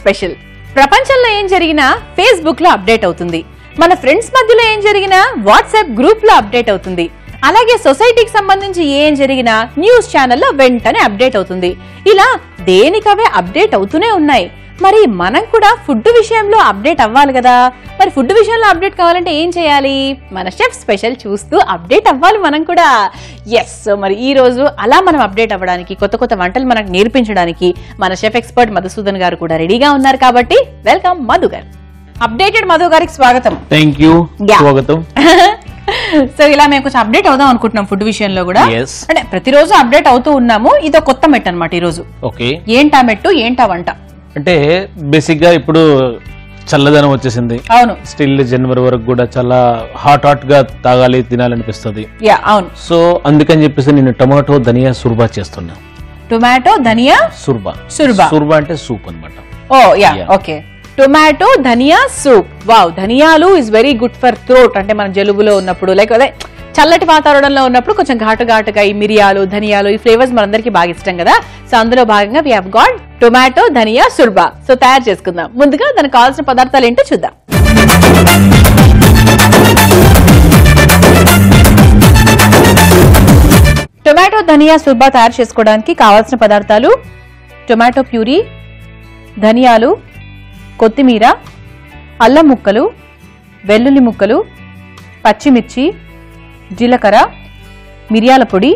Special. ప్రపంచంలో ఏం జరిగినా ఫేస్బుక్ లో అప్డేట్ అవుతుంది. మన ఫ్రెండ్స్ మధ్యలో ఏం జరిగినా వాట్సాప్ గ్రూప్ లో అప్డేట్ అవుతుంది. అలాగే సొసైటీకి సంబంధించి ఏం జరిగినా న్యూస్ ఛానల్లో వెంటనే అప్డేట్ అవుతుంది. ఇలా దేనికవే అప్డేట్ అవుతూనే ఉన్నాయి. మరి మనం కూడా ఫుడ్ విషయంలో అప్డేట్ అవ్వాలి కదా. మరి ఫుడ్ విషయంలో అప్డేట్ కావాలంటే ఏం చేయాలి? మన షెఫ్ స్పెషల్ చూస్తూ అప్డేట్ అవ్వాలి మనం కూడా. ఎస్, సో మరి ఈ రోజు అలా మనం అప్డేట్ అవ్వడానికి, కొత్త కొత్త వంటలు మనకు నేర్పించడానికి మన షెఫ్ ఎక్స్పర్ట్ మధుసూదన్ గారు కూడా రెడీగా ఉన్నారు. కాబట్టి వెల్కమ్ మధు గారు. అప్డేటెడ్ మధు గారికి స్వాగతం. Thank you. స్వాగతం. సో ఇలా మేము కొంచెం అప్డేట్ అవుదాం అనుకుంటున్నాం ఫుడ్ విషయంలో కూడా. అంటే ప్రతిరోజు అప్డేట్ అవుతూ ఉన్నాము. ఇదో కొత్త మెట్టు అనమాట ఈ రోజు. ఓకే, ఏంటా మెట్టు, ఏంటా వంట అంటే బేసిక్ గా ఇప్పుడు చల్లదనం వచ్చేసింది. అవును, స్టిల్ జనవరి వరకు కూడా చాలా హాట్ గా తాగాలి, తినాలనిపిస్తుంది. అవును. సో అందుకని చెప్పేసి నేను టమాటో ధనియా సుర్బా చేస్తున్నా. టొమాటో ధనియా సుర్బా. సుర్బా సుర్బా అంటే సూప్ అన్నమాట. ఓ యా, ఓకే. టొమాటో ధనియా సూప్. వావ్, ధనియాలు is very good for throat. అంటే మనం జలుబులో ఉన్నప్పుడు, లైక్ అదే చల్లటి వాతావరణంలో ఉన్నప్పుడు కొంచెం ఘాటుగా ఈ మిరియాలు, ధనియాలు, ఈ ఫ్లేవర్స్ మనందరికి బాగా ఇష్టం కదా. సో అందులో భాగంగా we have got tomato dhaniya shorba. So తయారు చేసుకుందాం. ముందుగా దానికి కావాల్సిన పదార్థాలు ఏంటో చూద్దాం. టొమాటో ధనియా సుర్బా తయారు చేసుకోవడానికి కావాల్సిన పదార్థాలు: టొమాటో ప్యూరీ, ధనియాలు, కొత్తిమీర, అల్లం ముక్కలు, వెల్లుల్లి ముక్కలు, పచ్చిమిర్చి, జీలకర్ర, మిరియాల పొడి,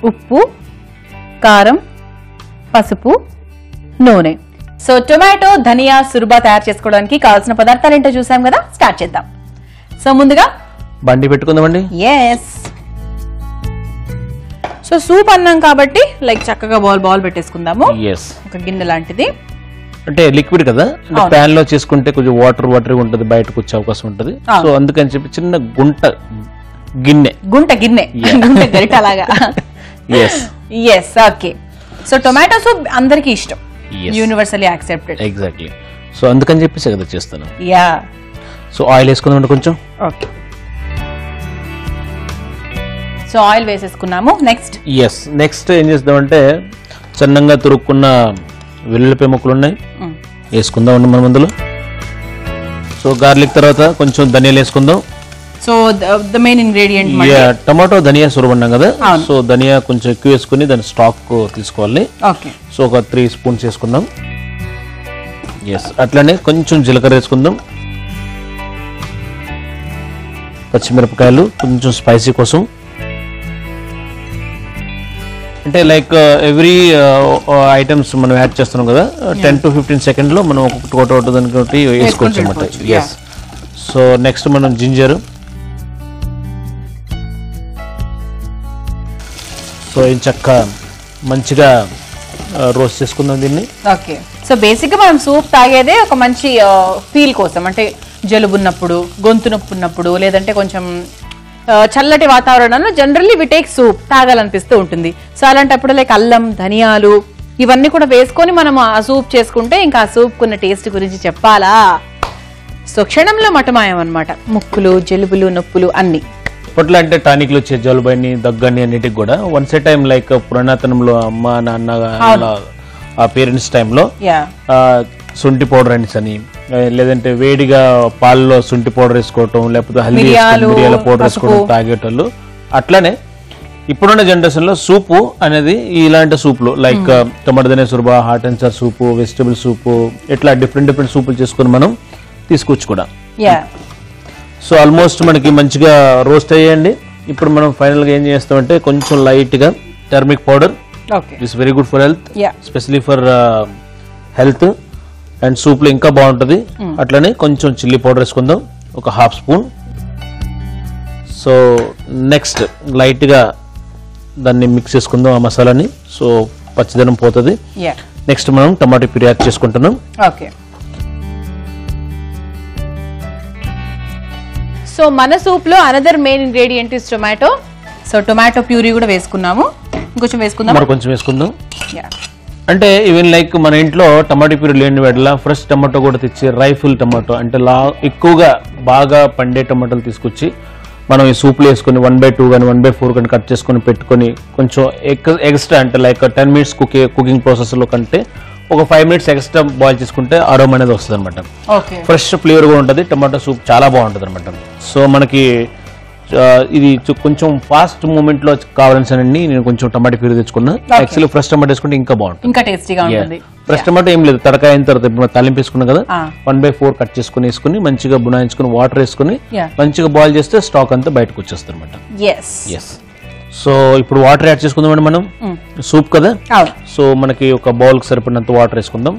ఉప్పు, కారం, పసుపు, నూనె. సో టొమాటో ధనియా సుర్బా తయారు చేసుకోవడానికి కావాల్సిన పదార్థాలు ఏంటో చూసాం కదా. స్టార్ట్ చేద్దాం. సో ముందుగా బండి పెట్టుకుందామండి. ఎస్. సో సూప్ అన్నాం కాబట్టి లైక్ చక్కగా బాల్ పెట్టేసుకుందాము. ఒక గిన్నె లాంటిది. అంటే లిక్విడ్ కదా, ప్యాన్ లో చేసుకుంటే కొంచెం వాటర్ ఉంటుంది, బయటకు వచ్చే అవకాశం ఉంటుంది. సో అందుకని చెప్పి చిన్న గిన్నె గరిట అలాగా. Yes, okay. So tomato soup అందరికి ఇష్టం, యూనివర్సల్లీ యాక్సెప్టెడ్. ఎగ్జాక్ట్లీ. సో అందుకని చెప్పేసి కదా చేస్తాను. యా. సో ఆయిల్ వేసుకుందాం కొంచెం. ఓకే. సో ఆయిల్ వేసేసుకున్నాము. నెక్స్ట్ ఏం చేద్దామంటే సన్నంగా తురుక్కున్న వెల్లుల్లిపాయ ముక్కలు ఉన్నాయి, వేసుకుందాం మనం అందులో. సో గార్లిక్ తర్వాత కొంచెం ధనియాలు వేసుకుందాం. So the main ingredient tomato dhaniya సురబన్నాం కదా. సో ధనియా కొంచెం ఎక్కువ వేసుకుని దాని స్టాక్ తీసుకోవాలి. సో ఒక 3 స్పూన్స్ వేసుకుందాం. అట్లానే కొంచెం జీలకర్ర వేసుకుందాం. పచ్చిమిరపకాయలు కొంచెం స్పైసీ కోసం. అంటే లైక్ ఎవ్రీ ఐటమ్స్ మనం యాడ్ చేస్తున్నాం కదా, 10 to 15 సెకండ్ లో మనం ఒక్కొక్కటి దానికి వేసుకోవచ్చు అన్నమాట. సో నెక్స్ట్ మనం జింజర్. సో ఇది చక్కగా మంచిగా రోస్ట్ చేసుకుందాం దీన్ని. ఓకే. సో బేసిక్ గా మనం సూప్ తాగేదే ఒక మంచి ఫీల్ కోసం. అంటే జలుబు ఉన్నప్పుడు, గొంతు నొప్పి ఉన్నప్పుడు, లేదంటే కొంచెం చల్లటి వాతావరణంలో జనరల్లీ వి టేక్ సూప్, తాగాలనిపిస్తూ ఉంటుంది. సో అలాంటప్పుడు లైక్ అల్లం, ధనియాలు ఇవన్నీ కూడా వేసుకొని మనం ఆ సూప్ చేసుకుంటే ఇంకా ఆ సూప్ కున్న టేస్ట్ గురించి చెప్పాలా. సో క్షణంలో మటమాయం అనమాట, ముక్కులు, జలుబులు, నొప్పులు అన్ని. ఇప్పట్లో అంటే టానిక్లు వచ్చే జలుబని, దగ్గని అన్నిటికి కూడా వన్స్ ఏ టైం లైక్ పురాతనంలో అమ్మ నాన్న ఆ పేరెంట్స్ టైంలో శుంఠి పౌడర్ అని, లేదంటే వేడిగా పాలలో శుంఠి పౌడర్ వేసుకోవటం, లేకపోతే హల్దీ మిరియాల పౌడర్ వేసుకోవడం తాగేటోళ్ళు. అట్లానే ఇప్పుడున్న జనరేషన్ లో సూపు అనేది ఇలాంటి సూపులు like tomato dhaniya shorba, hot and sour soup, vegetable soup, ఇట్లా డిఫరెంట్ సూపులు చేసుకుని మనం తీసుకోవచ్చు కూడా. సో ఆల్మోస్ట్ మనకి మంచిగా రోస్ట్ అయ్యండి. ఇప్పుడు మనం ఫైనల్ గా ఏం చేస్తామంటే కొంచెం లైట్ గా turmeric powder, it's very good for health, specially for health and soup లో ఇంకా బాగుంటుంది. అట్లనే కొంచెం చిల్లీ పౌడర్ వేసుకుందాం, ఒక 1/2 స్పూన్. సో నెక్స్ట్ లైట్ గా దాన్ని మిక్స్ చేసుకుందాం ఆ మసాలాని. సో పచ్చిదనం పోతుంది. నెక్స్ట్ మనం టమాటో ప్యూరీ యాడ్ చేసుకుంటున్నాం. సో మన సూప్ లో another main ingredient is tomato. So tomato puree కూడా వేసుకున్నాము. ఇంకొంచెం వేసుకుందాం. అంటే ఈవెన్ లైక్ మన ఇంట్లో టమాటో ప్యూరీ లేని వేళ ఫ్రెష్ టమాటో కూడా తెచ్చి, రైఫుల్ టమాటో అంటే ఎక్కువగా బాగా పండే టమాటోలు తీసుకొచ్చి మనం ఈ సూప్లో వేసుకొని 1/2 కానీ 1/4 కానీ కట్ చేసుకొని పెట్టుకొని కొంచెం ఎక్స్ట్రా అంటే లైక్ 10 minutes కుకింగ్ ప్రాసెస్లో కంటే ఒక 5 minutes ఎక్స్ట్రా బాయిల్ చేసుకుంటే అరోమా అనేది వస్తుంది అనమాట. ఫ్రెష్ ఫ్లేవర్ కూడా ఉంటుంది. టమాటో సూప్ చాలా బాగుంటుంది అనమాట. సో మనకి ఇది కొంచెం ఫాస్ట్ మూమెంట్ లో కావాల్సినవి నేను కొంచెం టమాటో ప్యూరీ తెచ్చుకున్నా. యాక్చువల్లీ ఫ్రెష్ టమాటో వేసుకుంటే ఇంకా బాగుంటుంది, ఇంకా టేస్టీగా ఉంటుంది. ఫ్రెష్ టమాటో ఏం లేదు, తడకాయ అయిన తర్వాత తాలింపు వేసుకున్నాం కదా, 1/4 కట్ చేసుకుని వేసుకుని మంచిగా బునాయించుకుని వాటర్ వేసుకుని మంచిగా బాయిల్ చేస్తే స్టాక్ అంతా బయటకు వచ్చేస్తుంది అనమాట. సో ఇప్పుడు వాటర్ యాడ్ చేసుకుందామండి మనం. సూప్ కదా, సో మనకి ఒక బౌల్ కి సరిపడినంత వాటర్ వేసుకుందాం.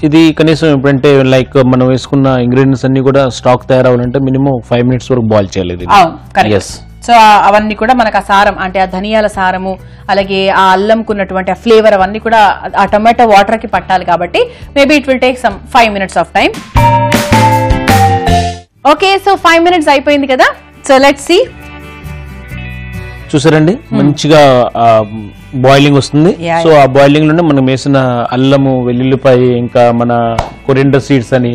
ఇది కనీసం ఎప్పుడంటే లైక్ మనం వేసుకున్న ఇంగ్రీడియంట్స్ అన్ని కూడా స్టాక్ తయారవ్వాలంటే మినిమం 5 minutes వరకు బాయిల్ చేయాలి. సో అవన్నీ కూడా మనకు ఆ సారం అంటే ఆ ధనియాల సారము అలాగే ఆ అల్లంకున్నటువంటి ఆ ఫ్లేవర్ అవన్నీ కూడా ఆ టొమాటో వాటర్ కి పట్టాలి కాబట్టి maybe it will take some 5 minutes of time. Okay, so 5 minutes అయిపోయింది కదా. So let's see. చూసారండి మంచిగా బాయిలింగ్ వస్తుంది. సో ఆ బాయిలింగ్ లోనే మనం వేసిన అల్లము, వెల్లుల్లిపాయ, ఇంకా మన కొరిండర్ సీడ్స్ అని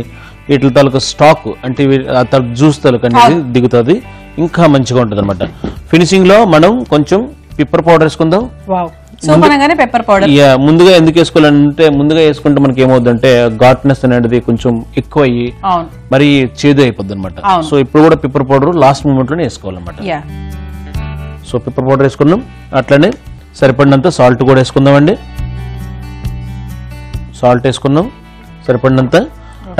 వీటి తాలూకు స్టాక్ అంటే జ్యూస్ తాలూకు అనేది దిగుతుంది, ఇంకా మంచిగా ఉంటుంది అనమాట. ఫినిషింగ్ లో మనం కొంచెం పెప్పర్ పౌడర్ వేసుకుందాం. పెప్పర్ పౌడర్ ముందుగా ఎందుకు వేసుకోవాలంటే ముందుగా వేసుకుంటే మనకి ఏమవుతుందంటే ఘాట్నెస్ అనేది కొంచెం ఎక్కువ అయ్యి మరి చేదు అయిపోద్ది అనమాట. సో ఇప్పుడు కూడా పెప్పర్ పౌడర్ లాస్ట్ మూమెంట్ లోనే వేసుకోవాలన్నమాట. సో పెప్పర్ పౌడర్ వేసుకున్నాం, అట్లనే సరిపడినంత సాల్ట్ కూడా వేసుకుందామండి. సాల్ట్ వేసుకున్నాం సరిపడినంత.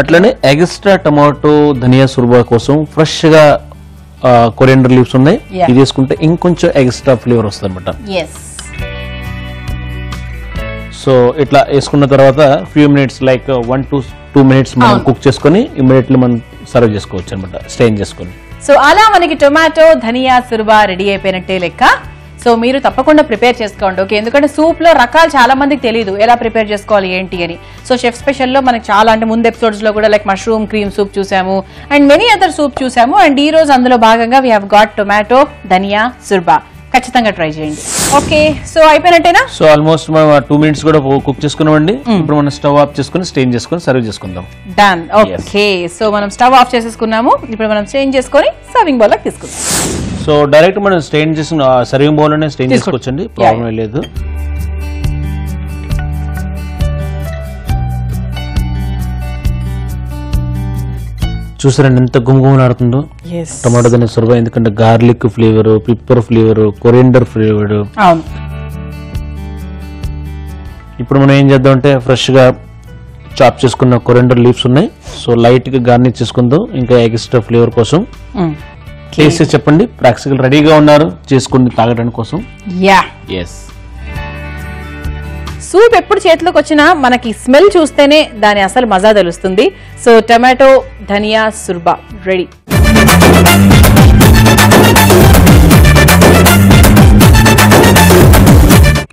అట్లనే ఎక్స్ట్రా టమాటో ధనియా సుర్బా కోసం ఫ్రెష్ గా కొరియండర్ లీవ్స్ ఉన్నాయి, ఇది వేసుకుంటే ఇంకొంచెం ఎక్స్ట్రా ఫ్లేవర్ వస్తుంది అనమాట. సో ఇట్లా వేసుకున్న తర్వాత few minutes like 1 to 2 minutes మనం కుక్ చేసుకుని ఇమ్మీడియట్లీ మనం సర్వ్ చేసుకోవచ్చు అనమాట, స్టెయిన్ చేసుకుని. సో అలా మనకి టొమాటో ధనియా సుర్బా రెడీ అయిపోయినట్టే లెక్క. సో మీరు తప్పకుండా ప్రిపేర్ చేసుకోండి. ఓకే, ఎందుకంటే సూప్ లో రకాలు చాలా మందికి తెలియదు ఎలా ప్రిపేర్ చేసుకోవాలి ఏంటి అని. సో షెఫ్ స్పెషల్ లో మనకి చాలా అంటే ముందు ఎపిసోడ్స్ లో కూడా లైక్ మష్రూమ్ క్రీమ్ సూప్ చూసాము అండ్ మెనీ అదర్ సూప్ చూసాము. అండ్ ఈ రోజు అందులో భాగంగా we have got tomato dhaniya shorba. ఖచ్చితంగా ట్రై చేయండి. ఓకే, సో అయిపోయినట్టేనా? సో ఆల్మోస్ట్ మనం 2 minutes కూడా కుక్ చేసుకున్నామండి. ఇప్పుడు మనం స్టవ్ ఆఫ్ చేసుకుని స్టెయిన్ చేసుకుని సర్వ్ చేసుకుందాం. డన్. ఓకే, సో మనం స్టవ్ ఆఫ్ చేసేసుకున్నాము. ఇప్పుడు మనం స్టెయిన్ చేసుకొని సర్వింగ్ బౌల్ లోకి తీసుకుందాం. సో డైరెక్ట్ మనం స్టెయిన్ చేసుకున్న సర్వింగ్ బౌల్ లోనే స్టెయిన్ చేసుకోవచ్చండి, ప్రాబ్లం లేదు. చూసారండి ఎంత గుమగుమలాడుతుందో టమాటో ధనియా సుర్బా. ఎందుకంటే garlic flavour, pepper flavour, coriander flavour. ఇప్పుడు మనం ఏం చేద్దాం అంటే ఫ్రెష్ గా చాప్ చేసుకున్న కొరియండర్ లీవ్స్ ఉన్నాయి, సో లైట్ గా గార్నిష్ చేసుకుందాం ఇంకా ఎక్స్ట్రా ఫ్లేవర్ కోసం. టేస్ట్ చెప్పండి. ప్రాక్టికల్ రెడీగా ఉన్నారు చేసుకుని తాగడానికి కోసం. సూప్ ఎప్పుడు చేతిలోకి వచ్చినా మనకి స్మెల్ చూస్తేనే దాని అసలు మజా తెలుస్తుంది. So tomato dhaniya సుర్బా ready.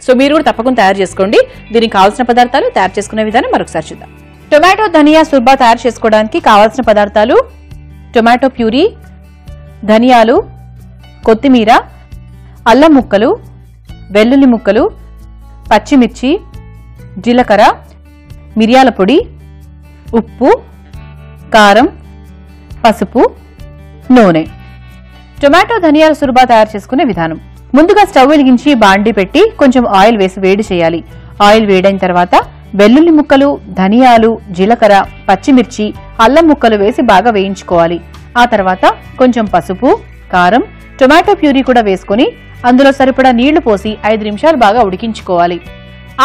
So మీరు కూడా తప్పకుండా తయారు చేసుకోండి. దీనికి కావాల్సిన పదార్థాలు, తయారు చేసుకునే విధానం మరొకసారి చూద్దాం. టొమాటో ధనియా సుర్బా తయారు చేసుకోవడానికి కావాల్సిన పదార్థాలు: టొమాటో ప్యూరీ, ధనియాలు, కొత్తిమీర, అల్లం ముక్కలు, వెల్లుల్లి ముక్కలు, పచ్చిమిర్చి, జీలకర్ర, మిరియాల పొడి, ఉప్పు, కారం, పసుపు, నూనె. టొమాటో ధనియాల సుర్బా తయారు చేసుకునే విధానం: ముందుగా స్టవ్ వెలిగించి బాండీ పెట్టి కొంచెం ఆయిల్ వేసి వేడి చేయాలి. ఆయిల్ వేడైన తర్వాత వెల్లుల్లి ముక్కలు, ధనియాలు, జీలకర్ర, పచ్చిమిర్చి, అల్లం ముక్కలు వేసి బాగా వేయించుకోవాలి. ఆ తర్వాత కొంచెం పసుపు, కారం, టొమాటో ప్యూరీ కూడా వేసుకుని అందులో సరిపడా నీళ్లు పోసి 5 నిమిషాలు బాగా ఉడికించుకోవాలి.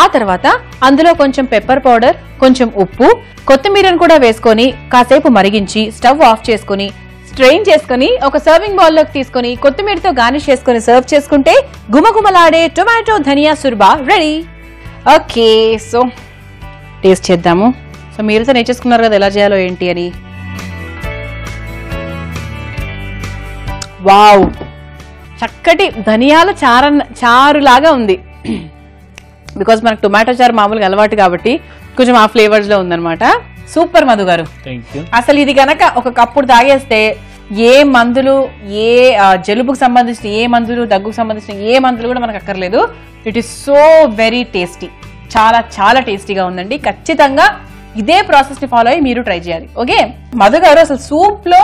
ఆ తర్వాత అందులో కొంచెం పెప్పర్ పౌడర్, కొంచెం ఉప్పు, కొత్తిమీరను కూడా వేసుకొని కాసేపు మరిగించి స్టవ్ ఆఫ్ చేసుకుని స్ట్రెయిన్ చేసుకుని ఒక సర్వింగ్ బౌల్ లోకి తీసుకుని కొత్తిమీరతో గార్నిష్ చేసుకుని సర్వ్ చేసుకుంటే గుమగుమలాడే tomato dhaniya సుర్బా ready. Okay, so taste చేద్దాము. సో మీరుతో నేర్చేసుకున్నారు కదా ఎలా చేయాలో ఏంటి అని. వావ్, చక్కటి ధనియాల చారులాగా ఉంది. బికాస్ మనకు టొమాటో చారు మామూలుగా అలవాటు కాబట్టి కొంచెం ఆ ఫ్లేవర్స్ లో ఉందన్నమాట. సూపర్ మధు గారు, అసలు ఇది గనక ఒక కప్పుడు తాగేస్తే ఏ మందులు, ఏ జలుబుకు సంబంధించిన ఏ మందులు, దగ్గుకు సంబంధించిన ఏ మందులు కూడా మనకు అక్కర్లేదు. It is so very tasty, చాలా చాలా టేస్టీగా ఉందండి. ఖచ్చితంగా ఇదే ప్రాసెస్ ని ఫాలో అయ్యి మీరు ట్రై చేయాలి. ఓకే మధు గారు, అసలు సూప్ లో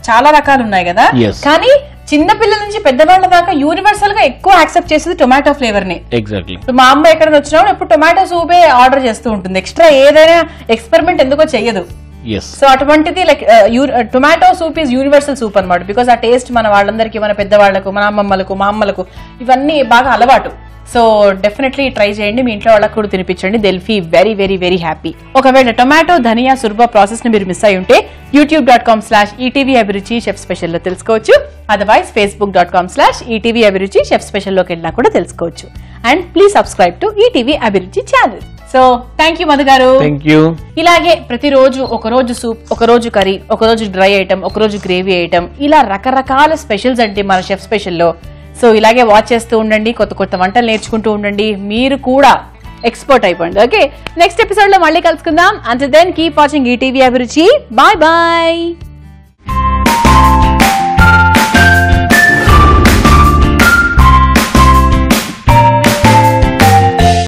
చాలా రకాలు ఉన్నాయి కదా, కానీ చిన్న పిల్లల నుంచి పెద్దవాళ్ళ దాకా యూనివర్సల్ గా ఎక్కువ యాక్సెప్ట్ చేసేది టొమాటో ఫ్లేవర్ ని. ఎగ్జాక్ట్లీ. మా అమ్మ ఎక్కడ వచ్చినప్పుడు ఎప్పుడు టొమాటో సూపే ఆర్డర్ చేస్తూ ఉంటుంది, ఎక్స్ట్రా ఏదైనా ఎక్స్పెరిమెంట్ ఎందుకో చెయ్యదు. సో అటువంటిది like tomato soup is universal soup అనమాట. బికాస్ ఆ టేస్ట్ మన వాళ్ళందరికీ, మన పెద్దవాళ్లకు, మన అమ్మమ్మలకు, మా అమ్మలకు ఇవన్నీ బాగా అలవాటు. సో డెఫినెట్లీ ట్రై చేయండి, మీ ఇంట్లో వాళ్ళకి కూడా తినిపించండి. They'll feel very very very happy. ఒకవేళ టొమాటో ధనియా సుర్బా ప్రాసెస్ ని మీరు మిస్ అయి ఉంటే youtube.com/ETV అభిరుచి షెఫ్ స్పెషల్ లో తెలుసుకోవచ్చు. అదర్వైజ్ facebook.com/ETV అభిరుచి షెఫ్ స్పెషల్ లోకి వెళ్ళినా కూడా తెలుసుకోవచ్చు. And please subscribe to ETV అభిరుచి channel. So thank you Madhu గారు. ఇలాగే ప్రతిరోజు ఒకరోజు సూప్, ఒకరోజు కర్రీ, ఒకరోజు డ్రై ఐటమ్, ఒకరోజు గ్రేవీ ఐటమ్, ఇలా రకరకాల స్పెషల్స్ అంటే మన షెఫ్ స్పెషల్లో. సో ఇలాగే వాచ్ చేస్తూ ఉండండి, కొత్త కొత్త వంటలు నేర్చుకుంటూ ఉండండి, మీరు కూడా ఎక్స్పర్ట్ అయిపోండి. ఓకే, నెక్స్ట్ ఎపిసోడ్ లో మళ్ళీ కలుసుకుందాం. Until then keep watching ETV Abhiruchi. Bye bye.